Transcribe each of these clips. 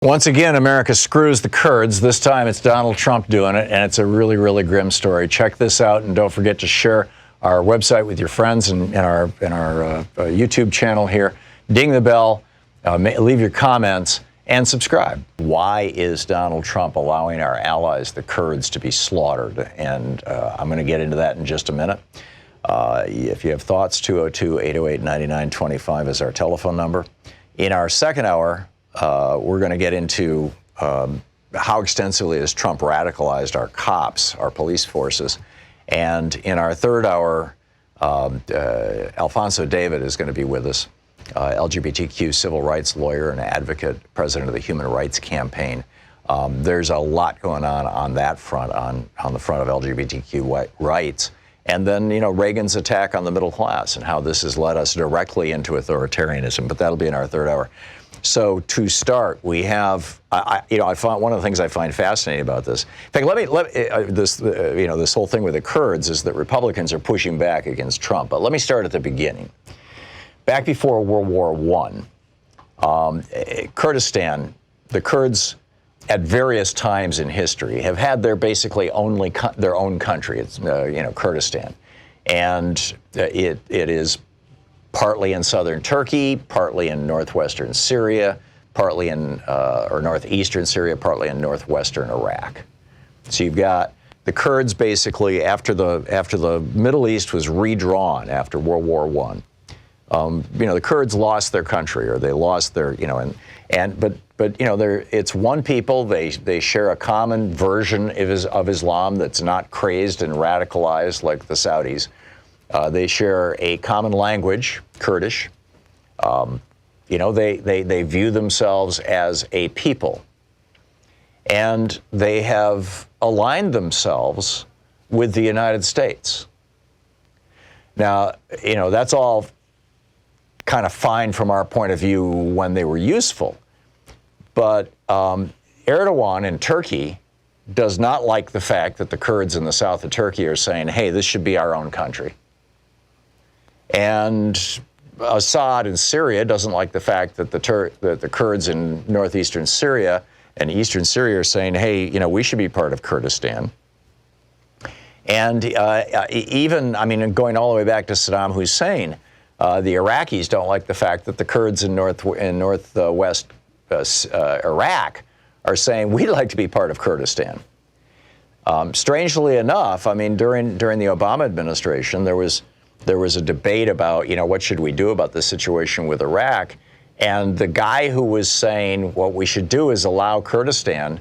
Once again, America screws the Kurds. This time it's Donald Trump doing it, and it's a really, really grim story. Check this out, and don't forget to share our website with your friends and our YouTube channel here. Ding the bell, leave your comments, and subscribe. Why is Donald Trump allowing our allies, the Kurds, to be slaughtered? And I'm going to get into that in just a minute. If you have thoughts, 202-808-9925 is our telephone number. In our second hour, we're going to get into how extensively has Trump radicalized our cops, our police forces. And in our third hour, Alfonso David is going to be with us, LGBTQ civil rights lawyer and advocate, president of the Human Rights Campaign. There's a lot going on that front, on the front of LGBTQ rights. And then, you know, Reagan's attack on the middle class and how this has led us directly into authoritarianism. But that'll be in our third hour. So to start, we have, I found one of the things I find fascinating about this. In fact, this whole thing with the Kurds is that Republicans are pushing back against Trump. But let me start at the beginning. Back before World War I, Kurdistan, the Kurds, at various times in history, have had their basically only their own country. It's Kurdistan, and it is partly in southern Turkey, partly in northwestern Syria, partly in or northeastern Syria, partly in northwestern Iraq. So you've got the Kurds basically after the Middle East was redrawn after World War I. The Kurds lost their country, or they lost their, but it's one people. They share a common version of Islam that's not crazed and radicalized like the Saudis. They share a common language, Kurdish. They view themselves as a people, and they have aligned themselves with the United States. Now, that's all kind of fine from our point of view when they were useful. But Erdogan in Turkey does not like the fact that the Kurds in the south of Turkey are saying, hey, this should be our own country. And Assad in Syria doesn't like the fact that the Kurds in northeastern Syria and eastern Syria are saying, hey, we should be part of Kurdistan. And going all the way back to Saddam Hussein, the Iraqis don't like the fact that the Kurds in northwest Iraq are saying we'd like to be part of Kurdistan. Strangely enough, during the Obama administration, there was a debate about what should we do about the situation with Iraq, and the guy who was saying what we should do is allow Kurdistan,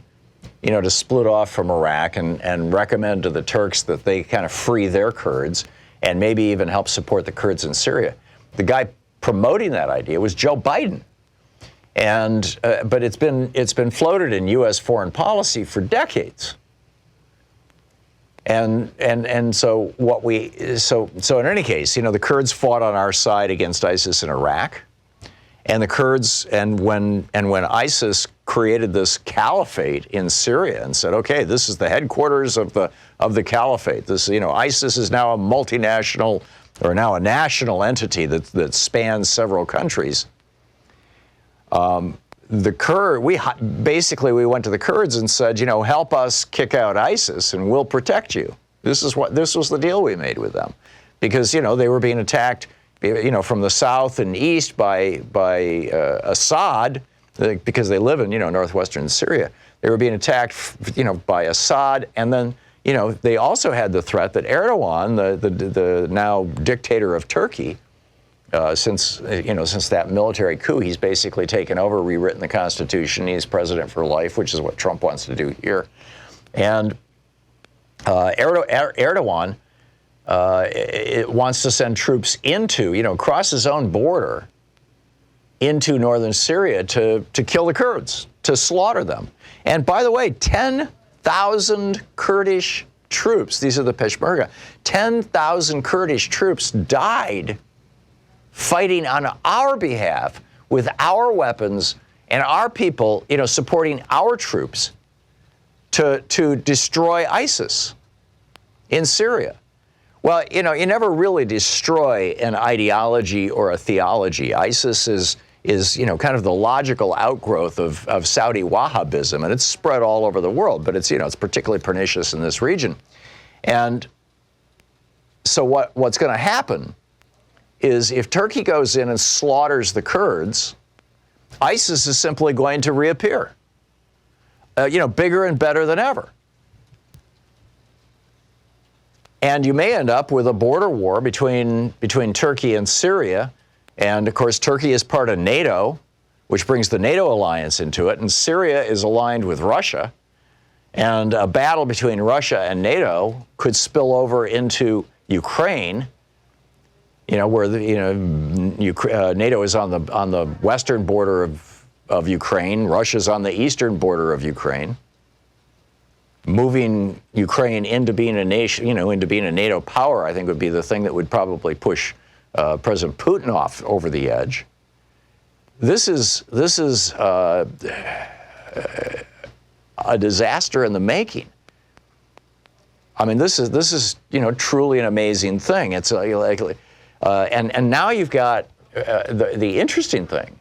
to split off from Iraq and recommend to the Turks that they kind of free their Kurds and maybe even help support the Kurds in Syria. The guy promoting that idea was Joe Biden, but it's been floated in U.S. foreign policy for decades. And so in any case, the Kurds fought on our side against ISIS in Iraq, and the Kurds when ISIS created this caliphate in Syria and said, okay, this is the headquarters of the caliphate. This ISIS is now a multinational, or now a national entity that spans several countries. We went to the Kurds and said, help us kick out ISIS and we'll protect you. This was the deal we made with them, because they were being attacked, from the south and east by Assad, because they live in northwestern Syria. They were being attacked, by Assad, and then they also had the threat that Erdogan, the now dictator of Turkey, since that military coup, he's basically taken over, rewritten the Constitution. He's president for life, which is what Trump wants to do here. And Erdogan wants to send troops across his own border into northern Syria to kill the Kurds, to slaughter them. And by the way, 10,000 Kurdish troops, these are the Peshmerga, 10,000 Kurdish troops died fighting on our behalf with our weapons and our people, supporting our troops to destroy ISIS in Syria. Well, you never really destroy an ideology or a theology. ISIS kind of the logical outgrowth of Saudi Wahhabism, and it's spread all over the world, but it's particularly pernicious in this region. And so what's going to happen is if Turkey goes in and slaughters the Kurds, ISIS is simply going to reappear, bigger and better than ever. And you may end up with a border war between Turkey and Syria. And, of course, Turkey is part of NATO, which brings the NATO alliance into it. And Syria is aligned with Russia. And a battle between Russia and NATO could spill over into Ukraine, where NATO is on the western border of Ukraine. Russia's on the eastern border of Ukraine. Moving Ukraine into being a nation, into being a NATO power, I think would be the thing that would probably push President Putin off over the edge. This is a disaster in the making. I mean, this is truly an amazing thing. It's and now you've got the interesting thing.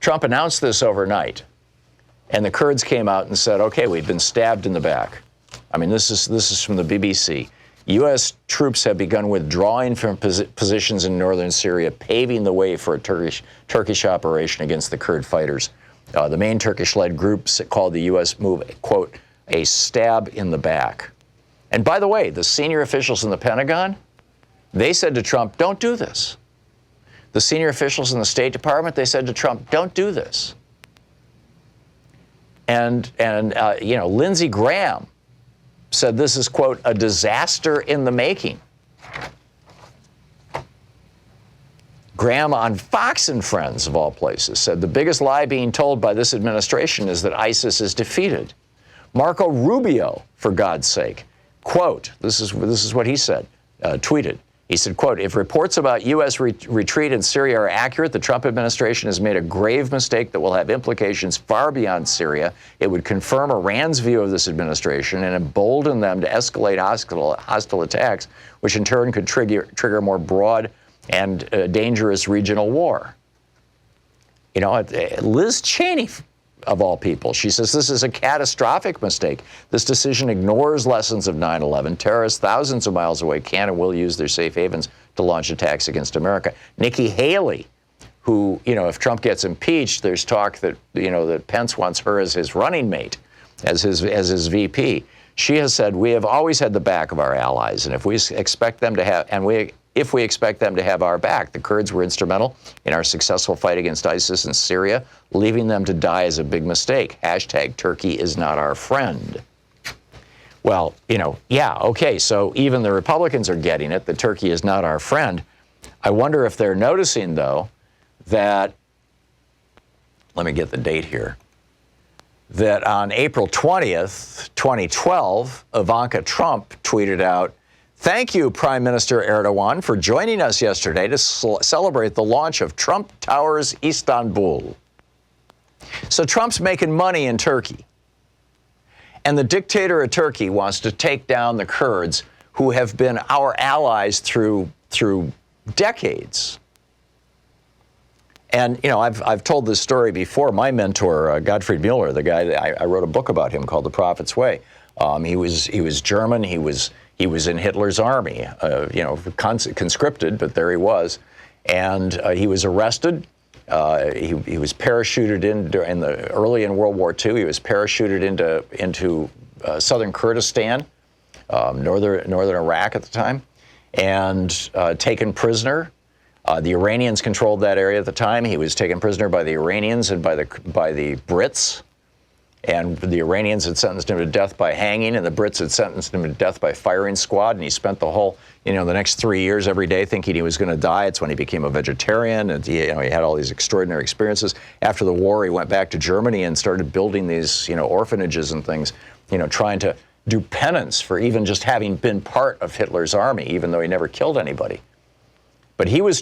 Trump announced this overnight, and the Kurds came out and said, "Okay, we've been stabbed in the back." I mean, this is from the BBC. U.S. troops have begun withdrawing from positions in northern Syria, paving the way for a Turkish operation against the Kurd fighters. The main Turkish-led group called the U.S. move, quote, a stab in the back. And by the way, the senior officials in the Pentagon, they said to Trump, don't do this. The senior officials in the State Department, they said to Trump, don't do this. And Lindsey Graham said this is, quote, a disaster in the making. Graham on Fox and Friends, of all places, said the biggest lie being told by this administration is that ISIS is defeated. Marco Rubio, for God's sake, quote, this is what he said, tweeted. He said, quote, if reports about U.S. retreat in Syria are accurate, the Trump administration has made a grave mistake that will have implications far beyond Syria. It would confirm Iran's view of this administration and embolden them to escalate hostile attacks, which in turn could trigger more broad and dangerous regional war. Liz Cheney, of all people, she says this is a catastrophic mistake. This decision ignores lessons of 9/11. Terrorists thousands of miles away can and will use their safe havens to launch attacks against America. Nikki Haley, who, if Trump gets impeached, there's talk that, that Pence wants her as his running mate, as his VP. She has said, we have always had the back of our allies, and if we expect them to have our back. The Kurds were instrumental in our successful fight against ISIS in Syria. Leaving them to die is a big mistake. Hashtag Turkey is not our friend. Well, okay, so even the Republicans are getting it, that Turkey is not our friend. I wonder if they're noticing, though, that, let me get the date here, that on April 20th, 2012, Ivanka Trump tweeted out, thank you, Prime Minister Erdogan, for joining us yesterday to celebrate the launch of Trump Towers Istanbul. So Trump's making money in Turkey. And the dictator of Turkey wants to take down the Kurds, who have been our allies through decades. And, I've told this story before. My mentor, Godfried Mueller, the guy that I wrote a book about him called The Prophet's Way. He was German. He was in Hitler's army, conscripted, but there he was. And he was arrested. He was parachuted early in World War II. He was parachuted into southern Kurdistan, northern Iraq at the time, and taken prisoner. The Iranians controlled that area at the time. He was taken prisoner by the Iranians and by the Brits. And the Iranians had sentenced him to death by hanging, and the Brits had sentenced him to death by firing squad. And he spent the whole, the next 3 years every day thinking he was going to die. It's when he became a vegetarian, and he had all these extraordinary experiences. After the war, he went back to Germany and started building these, orphanages and things, trying to do penance for even just having been part of Hitler's army, even though he never killed anybody. But he was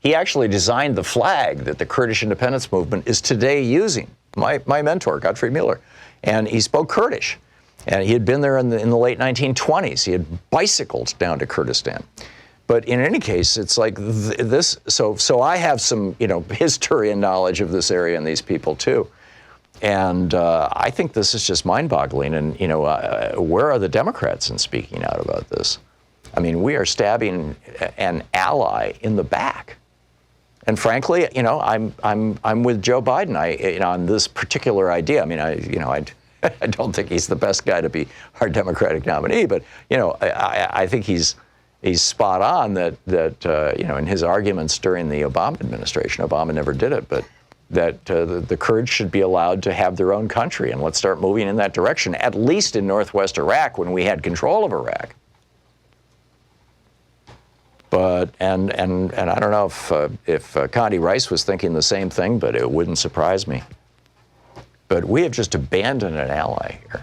he actually designed the flag that the Kurdish independence movement is today using. My mentor, Godfried Mueller, and he spoke Kurdish, and he had been there in the late 1920s. He had bicycled down to Kurdistan. But in any case, it's like this. So I have some, history and knowledge of this area and these people too. And I think this is just mind-boggling. And, where are the Democrats in speaking out about this? I mean, we are stabbing an ally in the back. And frankly, I'm with Joe Biden on this particular idea. I mean, I don't think he's the best guy to be our Democratic nominee, but, I think he's spot on that in his arguments during the Obama administration, Obama never did it, but that the Kurds should be allowed to have their own country, and let's start moving in that direction, at least in northwest Iraq when we had control of Iraq. But and I don't know if Condi Rice was thinking the same thing, but it wouldn't surprise me. But we have just abandoned an ally here,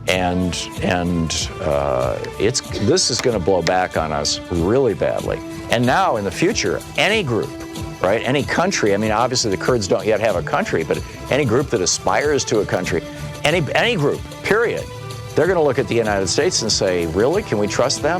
and this is going to blow back on us really badly. And now in the future, any group, right, any country, I mean, obviously the Kurds don't yet have a country, but any group that aspires to a country, any group, period, they're going to look at the United States and say, really, can we trust them?